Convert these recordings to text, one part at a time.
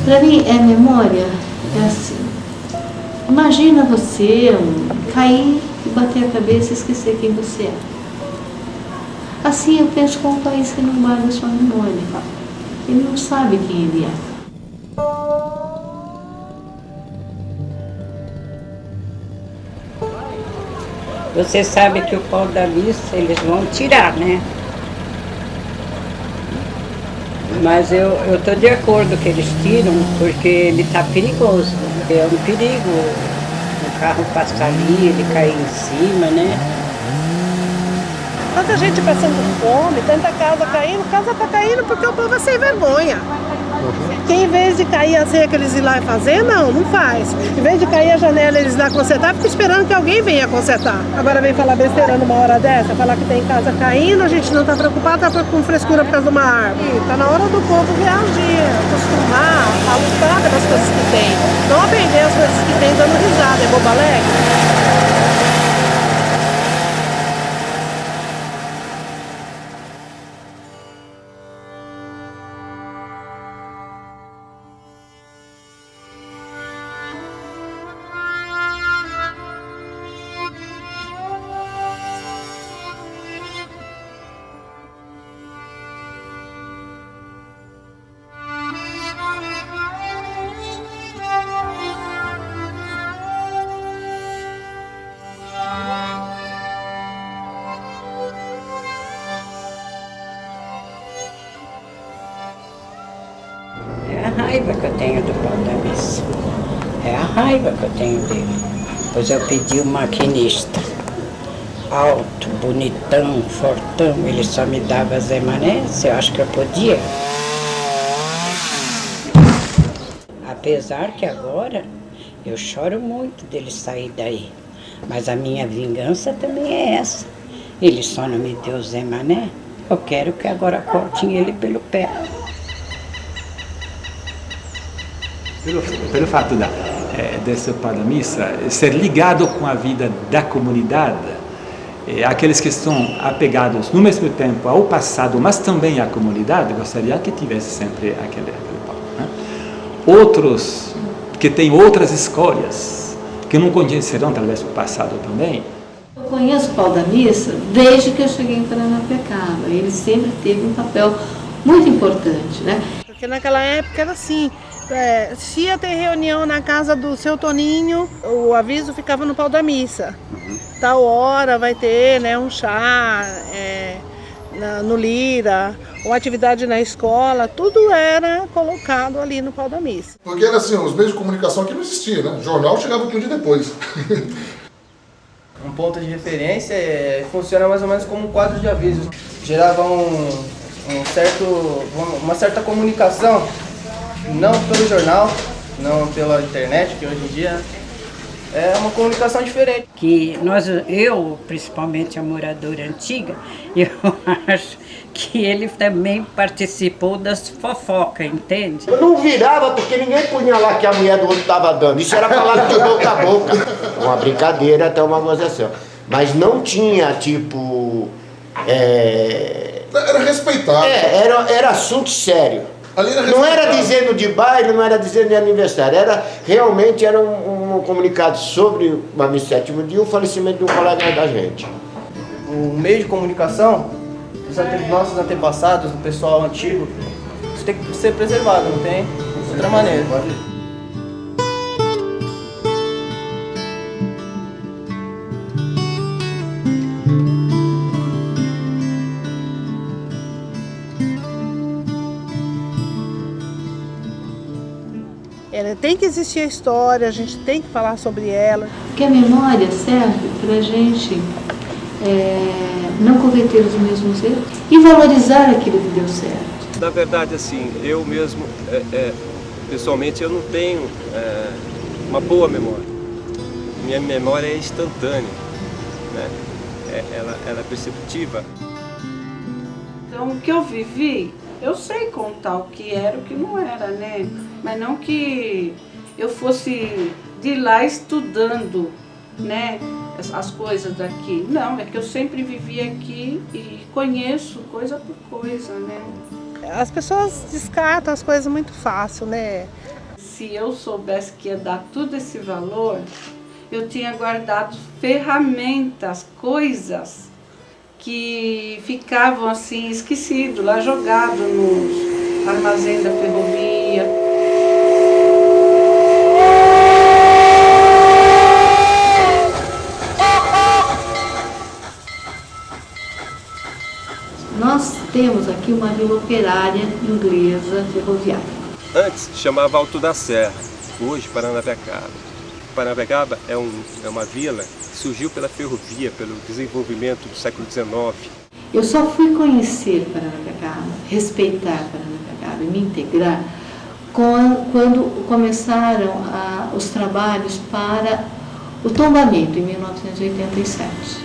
Para mim, memória é assim. Imagina você cair e bater a cabeça e esquecer quem você é. Assim eu penso com um país que não guarda sua memória. Ele não sabe quem ele é. Você sabe que o pau da missa eles vão tirar, né? Mas eu estou de acordo que eles tiram, porque ele está perigoso. É um perigo o carro passar ali, ele cair em cima, né? Tanta gente passando fome, tanta casa está caindo porque o povo é sem vergonha. Que em vez de cair a cerca eles ir lá e fazer, não faz. Em vez de cair a janela eles ir lá consertar, fica esperando que alguém venha consertar. Agora vem falar besteira numa hora dessa, falar que tem casa caindo, a gente não está preocupado, está com frescura por causa de uma árvore. Está na hora do povo reagir, acostumar a lutar pelas coisas que tem. Não a perder as coisas que tem dando risada, é bobo alegre. É a raiva que eu tenho do pau da missa. É a raiva que eu tenho dele. Pois eu pedi o maquinista. Alto, bonitão, fortão. Ele só me dava Zé Mané, se eu acho que eu podia. Apesar que agora eu choro muito dele sair daí. Mas a minha vingança também é essa. Ele só não me deu Zé Mané. Eu quero que agora cortem ele pelo pé. Pelo fato desse pau da missa ser ligado com a vida da comunidade, aqueles que estão apegados no mesmo tempo ao passado, mas também à comunidade, gostaria que tivesse sempre aquele pau, né? Outros que têm outras escolhas, que não conhecerão talvez o passado também. Eu conheço o pau da missa desde que eu cheguei em Paranapiacaba. Ele sempre teve um papel muito importante, né? Porque naquela época era assim. Se ia ter reunião na casa do seu Toninho, o aviso ficava no pau da missa. Tal hora vai ter, né, um chá no Lira, uma atividade na escola, tudo era colocado ali no pau da missa. Porque era assim, os meios de comunicação aqui não existiam, né? O jornal chegava aqui um dia depois. Um ponto de referência funciona mais ou menos como um quadro de avisos. Gerava uma certa comunicação. Não pelo jornal, não pela internet, que hoje em dia é uma comunicação diferente. Que eu, principalmente a moradora antiga, eu acho que ele também participou das fofocas, entende? Eu não virava porque ninguém punha lá que a mulher do outro estava dando. Isso era falado de boca a boca. Uma brincadeira, até uma gozação. Mas não tinha, tipo... Era respeitado. Era assunto sério. Não era dizendo de baile, não era dizendo de aniversário, realmente era um comunicado sobre uma missa sétimo dia, o falecimento de um colega da gente. O meio de comunicação dos nossos antepassados, do pessoal antigo, isso tem que ser preservado, não tem outra maneira. Tem que existir a história, a gente tem que falar sobre ela. Porque a memória serve para a gente não cometer os mesmos erros e valorizar aquilo que deu certo. Na verdade, assim, eu mesmo, pessoalmente, eu não tenho uma boa memória. Minha memória é instantânea, né? Ela é perceptiva. Então, o que eu vivi, eu sei contar o que era e o que não era, né? Mas não que eu fosse de lá estudando, né, as coisas daqui. Não, é que eu sempre vivi aqui e conheço coisa por coisa, né? As pessoas descartam as coisas muito fácil, né? Se eu soubesse que ia dar todo esse valor, eu tinha guardado ferramentas, coisas que ficavam assim esquecidas, lá jogado no armazém da ferrovia. Nós temos aqui uma vila operária inglesa ferroviária. Antes chamava Alto da Serra, hoje Paranapiacaba. Paranapiacaba é uma vila que surgiu pela ferrovia, pelo desenvolvimento do século XIX. Eu só fui conhecer Paranapiacaba, respeitar Paranapiacaba e me integrar quando começaram os trabalhos para o tombamento, em 1987.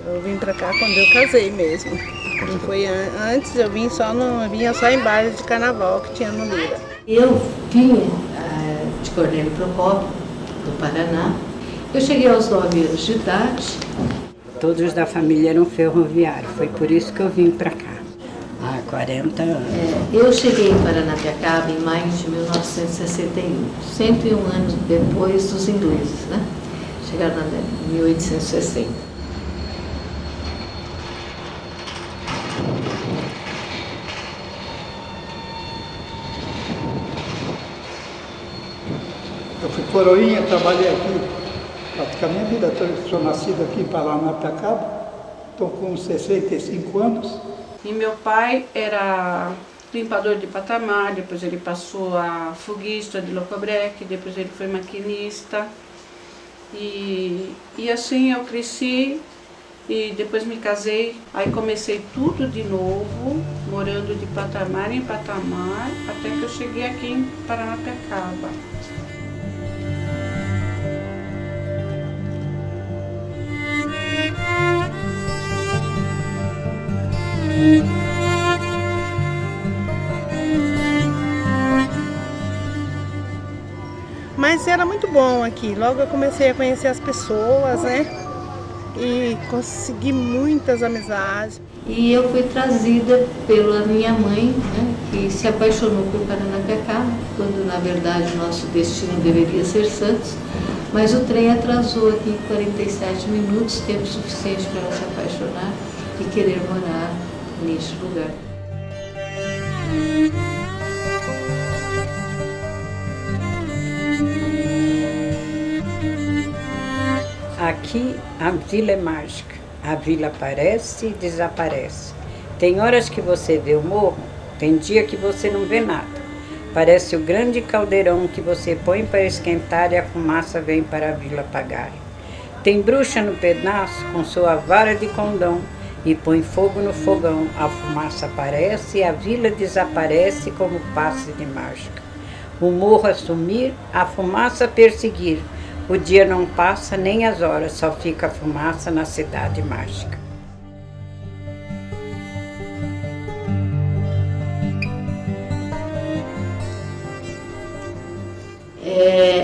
Eu vim pra cá quando eu casei mesmo. Não foi antes, eu vinha só em baile de carnaval que tinha no Lira. Eu vim de Cornélio Procópio, do Paraná. Eu cheguei aos 9 anos de idade. Todos da família eram ferroviários, foi por isso que eu vim para cá. Há 40 anos. Eu cheguei em Paranapiacaba em maio de 1961, 101 anos depois dos ingleses, né? Chegaram em 1860. Eu fui coroinha, trabalhei aqui praticamente a vida toda. Sou nascido aqui em Paranapiacaba, estou com 65 anos. E meu pai era limpador de patamar, depois ele passou a foguista de locobreque, depois ele foi maquinista. E assim eu cresci e depois me casei. Aí comecei tudo de novo, morando de patamar em patamar, até que eu cheguei aqui em Paranapiacaba. Mas era muito bom aqui. Logo eu comecei a conhecer as pessoas, né? E consegui muitas amizades. E eu fui trazida pela minha mãe, né, que se apaixonou por Paranapiacaba, quando na verdade nosso destino deveria ser Santos. Mas o trem atrasou aqui 47 minutos, tempo suficiente para ela se apaixonar e querer morar neste lugar. Aqui a vila é mágica. A vila aparece e desaparece. Tem horas que você vê o morro, tem dia que você não vê nada. Parece o grande caldeirão que você põe para esquentar e a fumaça vem para a vila apagar. Tem bruxa no pedaço com sua vara de condão e põe fogo no fogão. A fumaça aparece e a vila desaparece como passe de mágica. O morro a sumir, a fumaça a perseguir. O dia não passa nem as horas, só fica a fumaça na cidade mágica.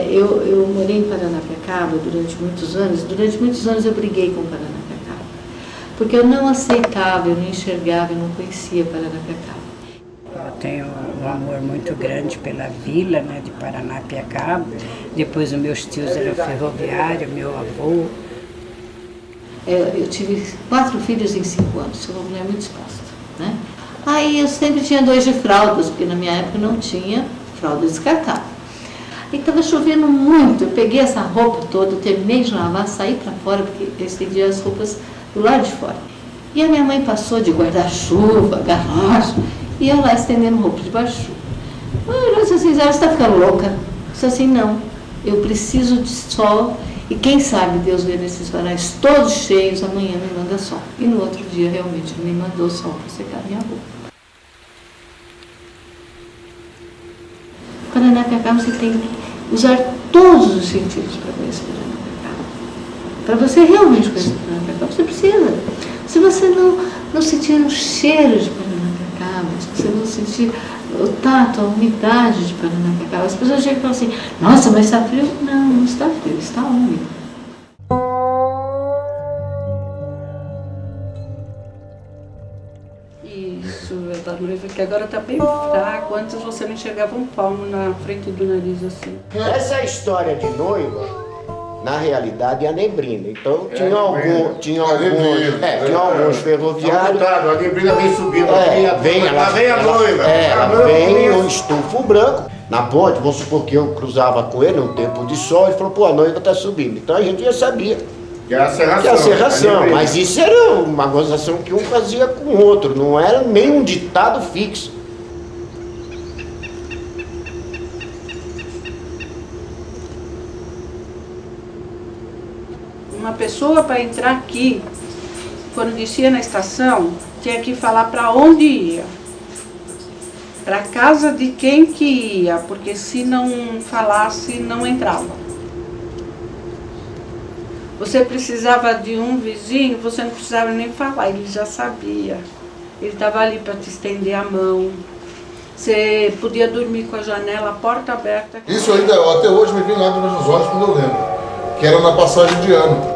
Eu morei em Paranapiacaba durante muitos anos. Durante muitos anos eu briguei com Paranapiacaba, porque eu não aceitava, eu não enxergava, eu não conhecia Paranapiacaba. Eu tenho um amor muito grande pela vila, né, de Paranapiacaba. Depois os meus tios eram ferroviários, meu avô. Eu tive 4 filhos em 5 anos, sou uma mulher muito exposta, né? Aí eu sempre tinha 2 de fraldas, porque na minha época não tinha fralda descartável. E estava chovendo muito, eu peguei essa roupa toda, terminei de lavar, saí para fora, porque eu estendi as roupas do lado de fora. E a minha mãe passou de guarda-chuva, galocha, e eu lá estendendo roupa de baixo. Eu disse assim, você está ficando louca? Eu disse assim, não, eu preciso de sol, e quem sabe Deus vê nesses varais todos cheios, amanhã me manda sol. E no outro dia realmente me mandou sol para secar minha roupa. Paranapiacaba você tem que usar todos os sentidos para conhecer Paranapiacaba. Para você realmente conhecer Paranapiacaba, você precisa. Se você não sentir o cheiro de Paranapiacaba, se você não sentir o tato, a umidade de Paranapiacaba, as pessoas chegam e falam assim, nossa, mas está frio? Não, não está frio, está úmido. Isso, é da noiva, que agora tá bem fraco. Antes você não enxergava um palmo na frente do nariz assim. Essa história de noiva, na realidade, é a neblina. Então tinha alguns ferroviários. A neblina vem subindo ela vem a noiva. Ela vem no estufo branco. Na ponte, vamos supor que eu cruzava com ele num tempo de sol, ele falou, pô, a noiva tá subindo. Então a gente já sabia. Que era a serração. Que era a serração, mas isso era uma gozação que um fazia com o outro, não era nem um ditado fixo. Uma pessoa para entrar aqui, quando descia na estação, tinha que falar para onde ia. Para casa de quem que ia, porque se não falasse, não entrava. Você precisava de um vizinho, você não precisava nem falar, ele já sabia. Ele estava ali para te estender a mão. Você podia dormir com a janela, a porta aberta. Isso ainda, até hoje me vem lá nos olhos quando eu lembro. Que era na passagem de ano.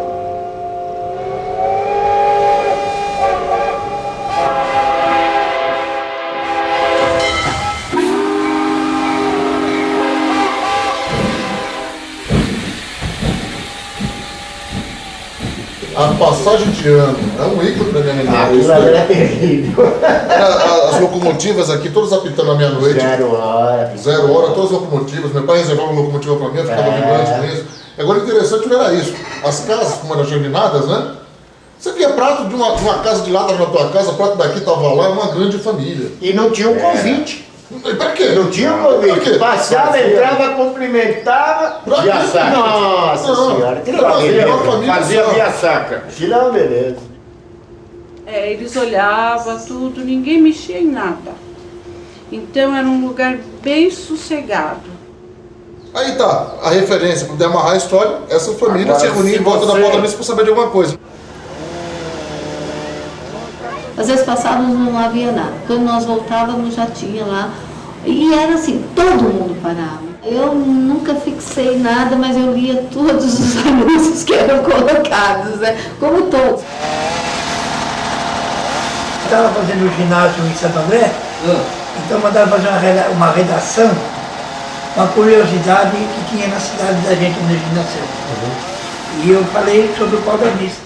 A passagem de ano é um ícone da minha memória. Aquilo era terrível. As locomotivas aqui, todas apitando à meia-noite. 0 hora. 0 hora, todas as locomotivas. Meu pai reservava uma locomotiva para mim, eu ficava vibrante com isso. Agora, o interessante não era isso. As casas, como eram germinadas, né? Você via prato de uma casa de lá, estava na tua casa, prato daqui estava lá, uma grande família. E não tinha um convite. Pra quê? Não tinha um convite. Passava, entrava, cumprimentava. Via saca. Nossa senhora, que fazia via saca. Não, beleza. Eles olhavam tudo, ninguém mexia em nada. Então era um lugar bem sossegado. Aí tá, a referência, para poder amarrar a história, essa família se reunia em volta da porta da mesa para saber de alguma coisa. Às vezes passávamos não havia nada. Quando nós voltávamos já tinha lá. E era assim, todo mundo parava. Eu nunca fixei nada, mas eu lia todos os anúncios que eram colocados, né? Como todos. Estava fazendo o ginásio em Santo André, então mandaram fazer uma redação, uma curiosidade que tinha na cidade da gente onde a gente nasceu. E eu falei sobre o pau da missa,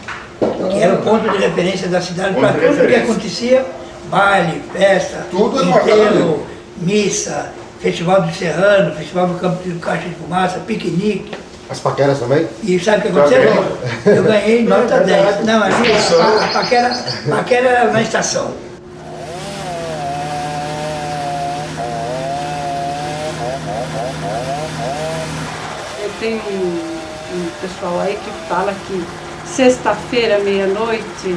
que era o ponto de referência da cidade para tudo que acontecia, baile, festa, enterro, missa, festival do Serrano, festival do Campo de Caixa de Fumaça, piquenique. As paqueras também? E sabe o que aconteceu? Eu ganhei nota 10. Não, a paquera era na estação. Eu tenho um pessoal aí que fala que sexta-feira, meia-noite,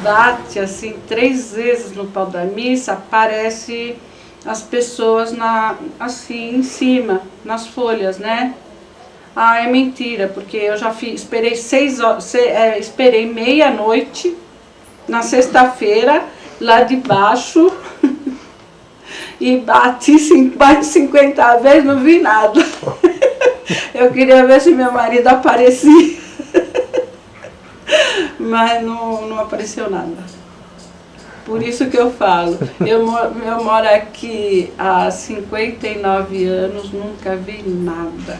bate assim 3 vezes no pau da missa, aparece as pessoas assim em cima, nas folhas, né? Ah, é mentira, porque eu já esperei 6 horas, esperei meia-noite na sexta-feira, lá de baixo, e bati 50 vezes, não vi nada. Eu queria ver se meu marido aparecia, mas não apareceu nada. Por isso que eu falo, eu moro aqui há 59 anos, nunca vi nada.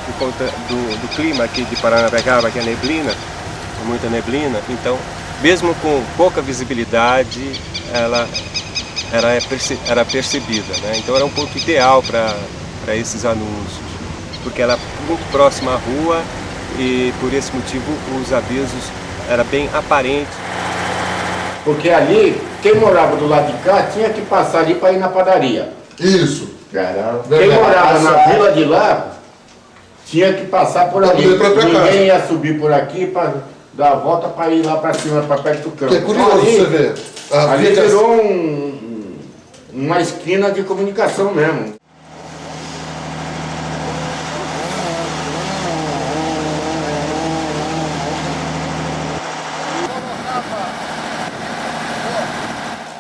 Por conta do clima aqui de Paranapiacaba, que é neblina, muita neblina, então, mesmo com pouca visibilidade, ela era percebida, né? Então era um ponto ideal para esses anúncios, porque ela é muito próxima à rua e por esse motivo os avisos eram bem aparentes. Porque ali, quem morava do lado de cá tinha que passar ali para ir na padaria. Isso. Caramba. Quem morava na vila de lá tinha que passar por ali. Ninguém ia subir por aqui para dar a volta para ir lá para cima, para perto do campo. Que é curioso ali, você ver. Ali virou uma esquina de comunicação mesmo.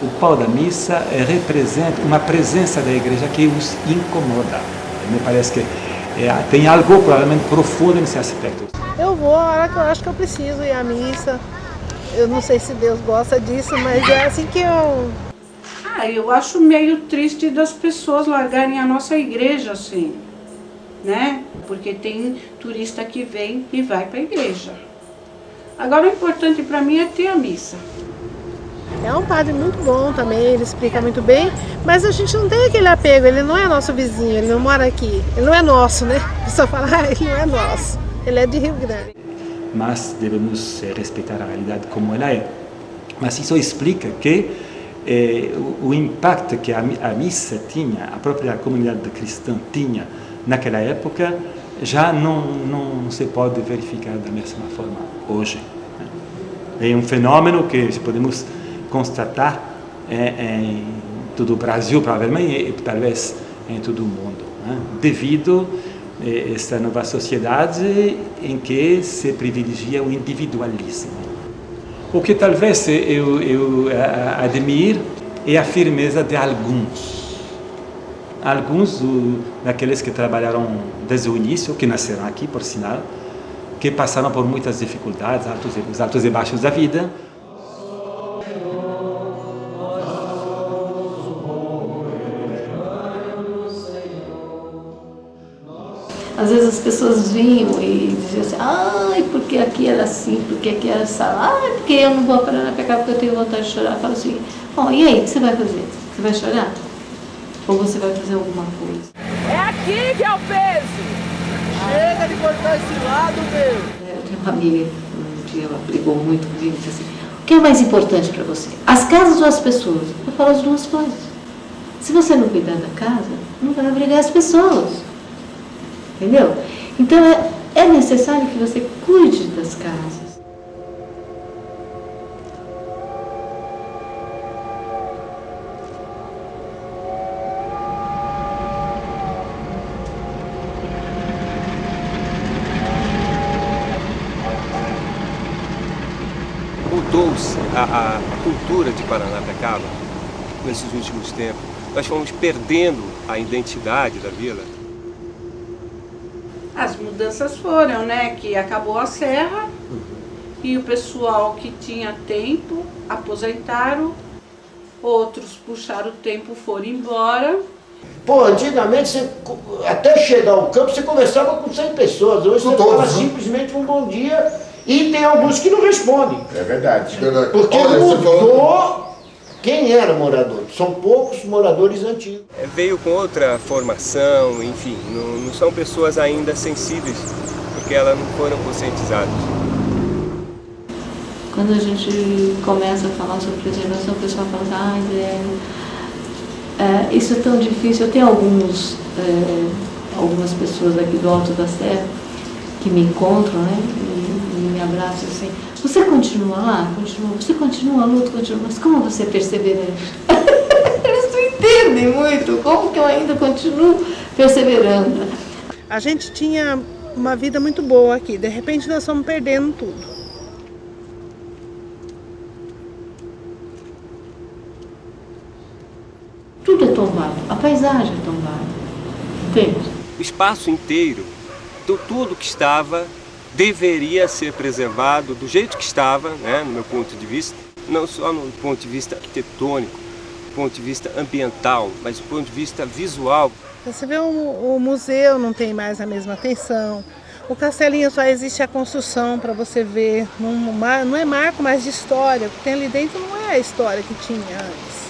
O pau da missa representa uma presença da igreja que os incomoda. Me parece que tem algo provavelmente profundo nesse aspecto. Eu vou a hora que eu acho que eu preciso ir à missa. Eu não sei se Deus gosta disso, mas é assim que eu... Eu acho meio triste das pessoas largarem a nossa igreja assim, né? Porque tem turista que vem e vai para a igreja. Agora o importante para mim é ter a missa. É um padre muito bom também, ele explica muito bem, mas a gente não tem aquele apego, ele não é nosso vizinho, ele não mora aqui, ele não é nosso, né? A pessoa fala, ele não é nosso, ele é de Rio Grande. Mas devemos respeitar a realidade como ela é. Mas isso explica que o impacto que a missa tinha, a própria comunidade cristã tinha naquela época, já não se pode verificar da mesma forma hoje. É um fenômeno que podemos constatar em todo o Brasil, provavelmente, e talvez em todo o mundo, né? Devido a esta nova sociedade em que se privilegia o individualismo. O que talvez eu admiro é a firmeza de alguns daqueles que trabalharam desde o início, que nasceram aqui, por sinal, que passaram por muitas dificuldades, os altos e baixos da vida. Às vezes as pessoas vinham e diziam assim, ai, porque aqui era assim, porque aqui era assim, ai, porque eu não vou parar na pecar porque eu tenho vontade de chorar. Eu falo assim, e aí, o que você vai fazer? Você vai chorar? Ou você vai fazer alguma coisa? É aqui que é o peso! Chega de cortar esse lado, meu! Eu tenho uma amiga, um dia ela brigou muito comigo e disse assim, o que é mais importante para você? As casas ou as pessoas? Eu falo as duas coisas. Se você não cuidar da casa, não vai abrigar as pessoas. Entendeu? Então é necessário que você cuide das casas. Mudou-se a cultura de Paranapiacaba nesses últimos tempos. Nós fomos perdendo a identidade da vila. As mudanças foram, né? Que acabou a serra e o pessoal que tinha tempo aposentaram, outros puxaram o tempo, foram embora. Pô, antigamente, até chegar ao campo, você conversava com 100 pessoas. Hoje você fala simplesmente um bom dia e tem alguns que não respondem. É verdade. Porque mudou quem era morador. São poucos moradores antigos. Veio com outra formação, enfim, não são pessoas ainda sensíveis, porque elas não foram conscientizadas. Quando a gente começa a falar sobre preservação, o pessoal fala assim, isso é tão difícil. Eu tenho algumas pessoas aqui do Alto da Serra que me encontram, né, e me abraçam assim, você continua lá? Você continua, luta, continua, mas como você é perseverante? Eles não entendem muito como que eu ainda continuo perseverando. A gente tinha uma vida muito boa aqui, de repente nós fomos perdendo tudo. Tudo é tombado, a paisagem é tombada, entende? O espaço inteiro, tudo que estava, deveria ser preservado do jeito que estava, né, no meu ponto de vista, não só no ponto de vista arquitetônico, do ponto de vista ambiental, mas do ponto de vista visual. Você vê o museu não tem mais a mesma atenção, o castelinho só existe a construção para você ver, não é marco mais de história, o que tem ali dentro não é a história que tinha antes.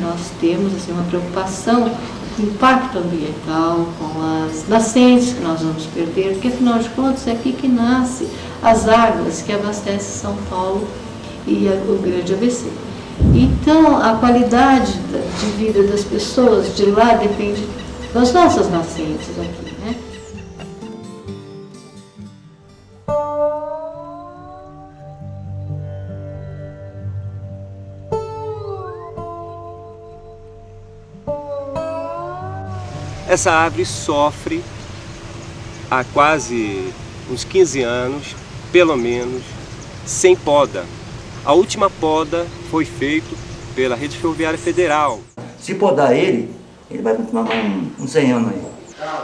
Nós temos assim, uma preocupação com o impacto ambiental, com as nascentes que nós vamos perder, porque afinal de contas é aqui que nascem as águas que abastecem São Paulo e o grande ABC. Então a qualidade de vida das pessoas de lá depende das nossas nascentes aqui, né? Essa árvore sofre há quase uns 15 anos, pelo menos, sem poda. A última poda foi feita pela Rede Ferroviária Federal. Se podar ele vai continuar uns 100 anos aí.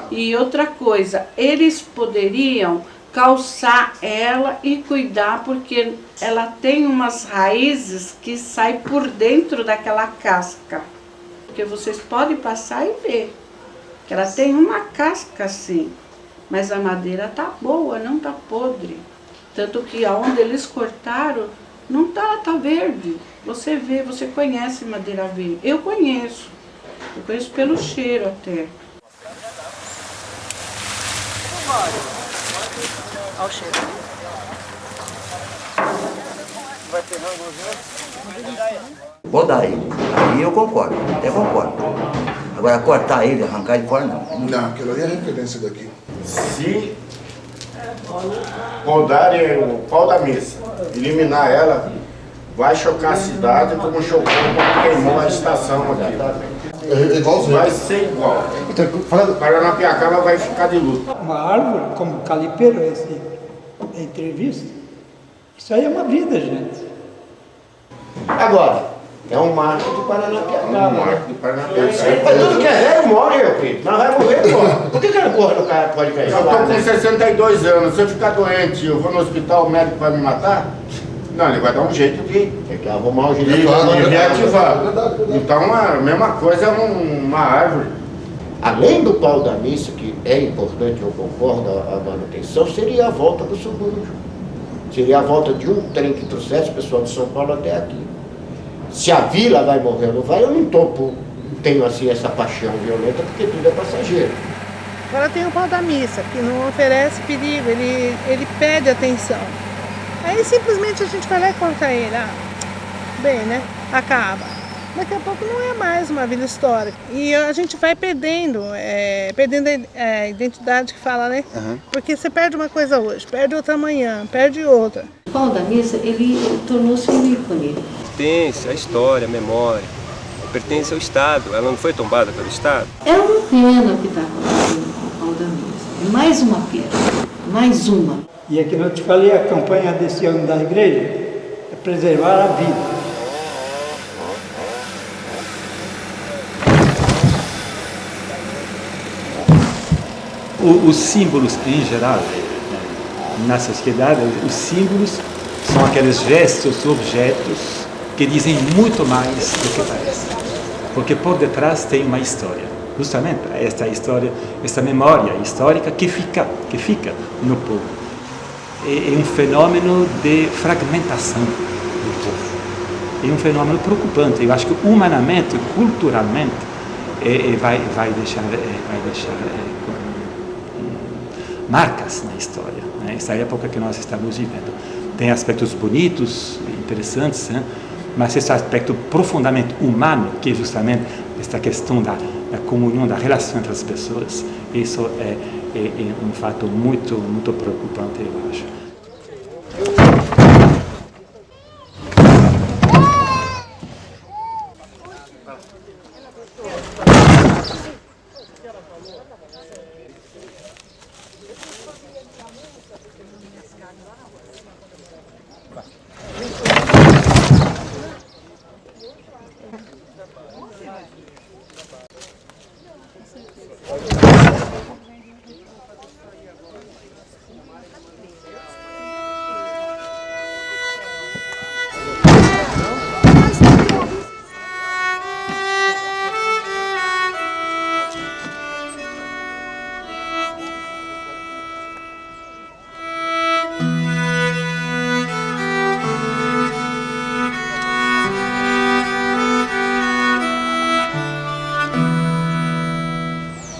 E outra coisa, eles poderiam calçar ela e cuidar, porque ela tem umas raízes que saem por dentro daquela casca. Porque vocês podem passar e ver que ela tem uma casca assim, mas a madeira tá boa, não tá podre. Tanto que aonde eles cortaram, não tá, tá verde. Você vê, você conhece madeira verde. Eu conheço pelo cheiro até. Olha o cheiro. Vai ferrando o Podar ele, aí eu concordo, até concordo. Agora cortar ele, arrancar ele fora, não. Não, aquilo ali é referência daqui. Se podarem o pau da missa, eliminar ela, vai chocar a cidade como chocou quando queimou a estação aqui. É igualzinho. Vai ser igual. Paranapiacaba vai ficar de luto. Uma árvore, como calipeiro, essa entrevista, isso aí é uma vida, gente. Agora, é um marco de Paranapiacaba. Um marco de Paranapiacaba. Mas tudo que é velho morre, meu filho. Nós vamos morrer agora. Por que a porra do cara pode cair? Eu estou com 62 anos, se eu ficar doente, eu vou no hospital, o médico vai me matar? Não, ele vai dar um jeito de... Tem que arrumar um jeito de reativar. Então, a mesma coisa é uma árvore. Além do pau da missa, que é importante, eu concordo, a manutenção, seria a volta do subúrbio. Seria a volta de um trem que trouxesse o pessoal de São Paulo até aqui. Se a vila vai morrer ou não vai, eu não tenho assim essa paixão violenta, porque tudo é passageiro. Agora tem o pau da missa, que não oferece perigo, ele pede atenção. Aí simplesmente a gente vai lá e corta ele. Bem, né? Acaba. Daqui a pouco não é mais uma vila histórica. E a gente vai perdendo a identidade que fala, né? Porque você perde uma coisa hoje, perde outra amanhã, perde outra. O pau da missa, ele tornou-se um ícone. Pertence à história, à memória, pertence ao Estado. Ela não foi tombada pelo Estado. É uma pena que está acontecendo com o pau da missa. Mais uma pena, mais uma. E aqui eu te falei, a campanha desse ano da igreja é preservar a vida. Os símbolos em geral, na sociedade, os símbolos são aqueles gestos, objetos que dizem muito mais do que parece. Porque por detrás tem uma história. Justamente esta história, esta memória histórica que fica no povo. É um fenômeno de fragmentação do povo. É um fenômeno preocupante. Eu acho que humanamente, culturalmente, vai deixar marcas na história. Né? Essa época que nós estamos vivendo. Tem aspectos bonitos, interessantes, né? Mas esse aspecto profundamente humano, que é justamente esta questão da comunhão, da relação entre as pessoas, isso é um fato muito, muito preocupante, eu acho.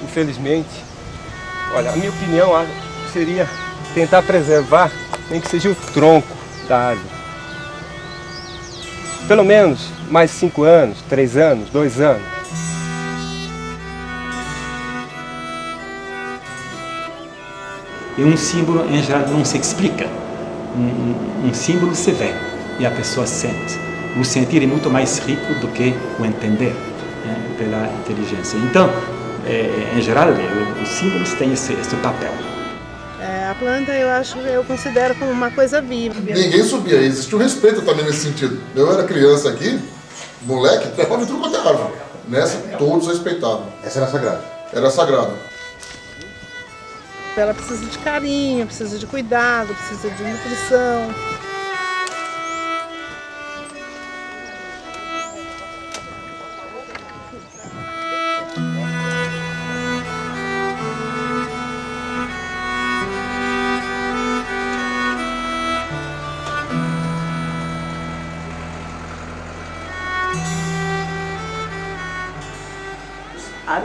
Infelizmente, olha, a minha opinião seria tentar preservar, nem que seja o tronco da árvore. Pelo menos mais 5 anos, 3 anos, 2 anos. E um símbolo, em geral, não se explica. Um símbolo se vê e a pessoa sente. O sentir é muito mais rico do que o entender, né, pela inteligência. Então, em geral, os símbolos têm esse papel. A planta eu considero como uma coisa viva. Ninguém subia, existe um respeito também nesse sentido. Eu era criança aqui, moleque, trepava em tudo quanto é árvore. Nessa, todos respeitavam. Essa era sagrada? Era sagrada. Ela precisa de carinho, precisa de cuidado, precisa de nutrição.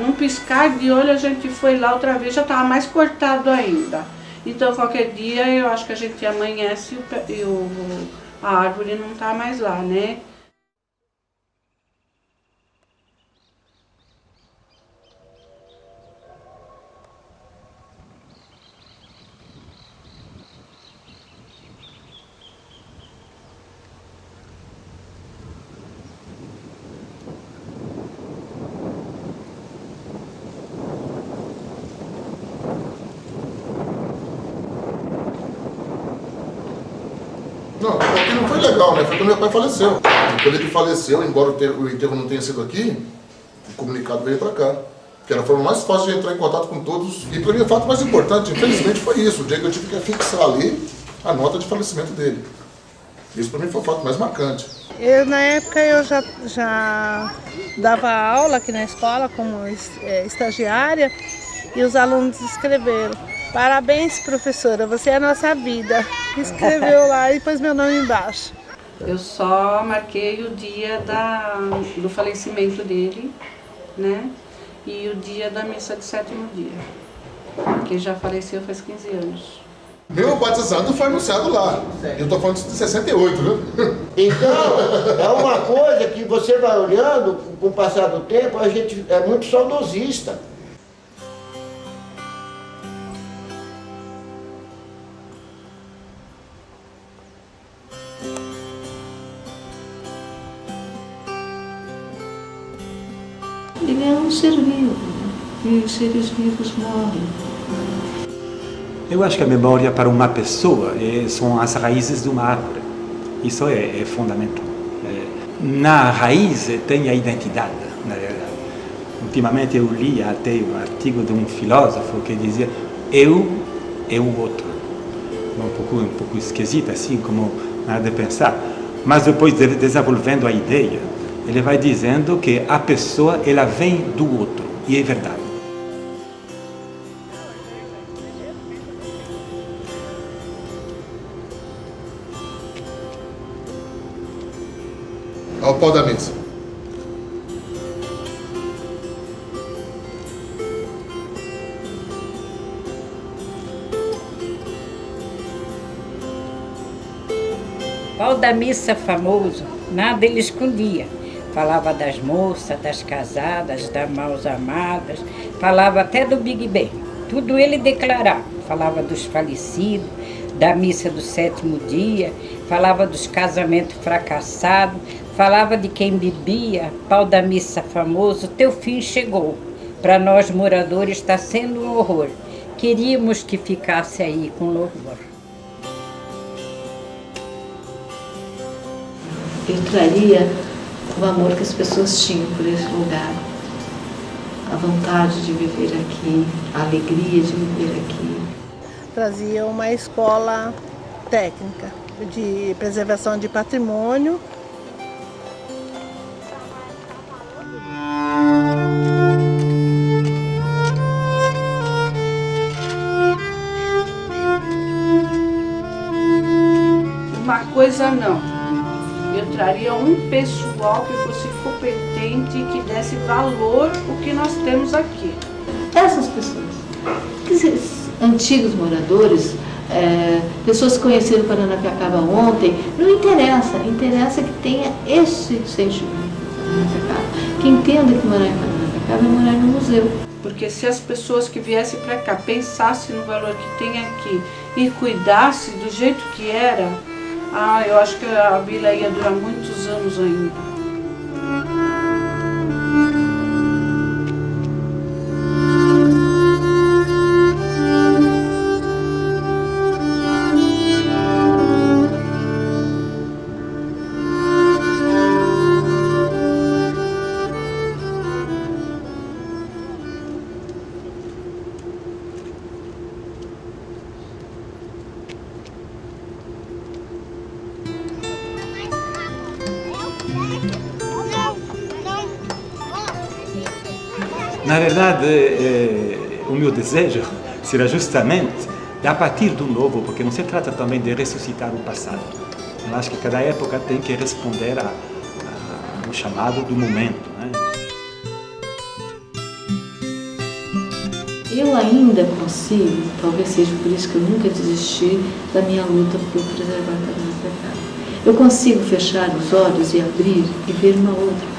Num piscar de olho a gente foi lá outra vez, já estava mais cortado ainda. Então qualquer dia eu acho que a gente amanhece e a árvore não está mais lá, né? Não, porque não foi legal, né? Foi quando meu pai faleceu. Quando ele faleceu, embora o enterro não tenha sido aqui, o comunicado veio pra cá. Que era a forma mais fácil de entrar em contato com todos. E pra mim o fato mais importante, infelizmente, foi isso. O dia que eu tive que fixar ali a nota de falecimento dele. Isso pra mim foi o fato mais marcante. Na época eu já dava aula aqui na escola como estagiária e os alunos escreveram: "Parabéns, professora, você é a nossa vida." Escreveu lá e pôs meu nome embaixo. Eu só marquei o dia do falecimento dele, né? E o dia da missa de 7º dia, que já faleceu faz 15 anos. Meu batizado foi anunciado lá. Eu tô falando de 68, viu? Então, é uma coisa que você vai olhando, com o passar do tempo, a gente é muito saudosista. Ele é um ser vivo, e os seres vivos morrem. Eu acho que a memória para uma pessoa são as raízes de uma árvore. Isso é fundamental. Na raiz tem a identidade, na verdade. Ultimamente eu li até um artigo de um filósofo que dizia: eu é o outro. Um pouco esquisito, assim, como nada de pensar. Mas depois, desenvolvendo a ideia, ele vai dizendo que a pessoa ela vem do outro, e é verdade. Ao pau da mesa. Pau da missa famoso, nada ele escondia. Falava das moças, das casadas, das mal amadas, falava até do Big Bang. Tudo ele declarava. Falava dos falecidos, da missa do 7º dia, falava dos casamentos fracassados, falava de quem bebia. Pau da missa famoso, teu fim chegou. Para nós moradores está sendo um horror. Queríamos que ficasse aí com louvor. Eu traria o amor que as pessoas tinham por esse lugar, a vontade de viver aqui, a alegria de viver aqui. Trazia uma escola técnica de preservação de patrimônio. Uma coisa não. Eu traria um pessoal que fosse competente e que desse valor o que nós temos aqui. Essas pessoas, esses antigos moradores, pessoas que conheceram Paranapiacaba ontem, não interessa, interessa que tenha esse sentimento de Paranapiacaba, que entenda que morar em Paranapiacaba é morar no museu. Porque se as pessoas que viessem para cá pensassem no valor que tem aqui e cuidassem do jeito que era, eu acho que a vila ia durar muitos anos ainda. Na verdade, o meu desejo será justamente de, a partir do novo, porque não se trata também de ressuscitar o passado. Eu acho que cada época tem que responder ao chamado do momento, né? Eu ainda consigo, talvez seja por isso que eu nunca desisti da minha luta por preservar a casa. Eu consigo fechar os olhos e abrir e ver uma outra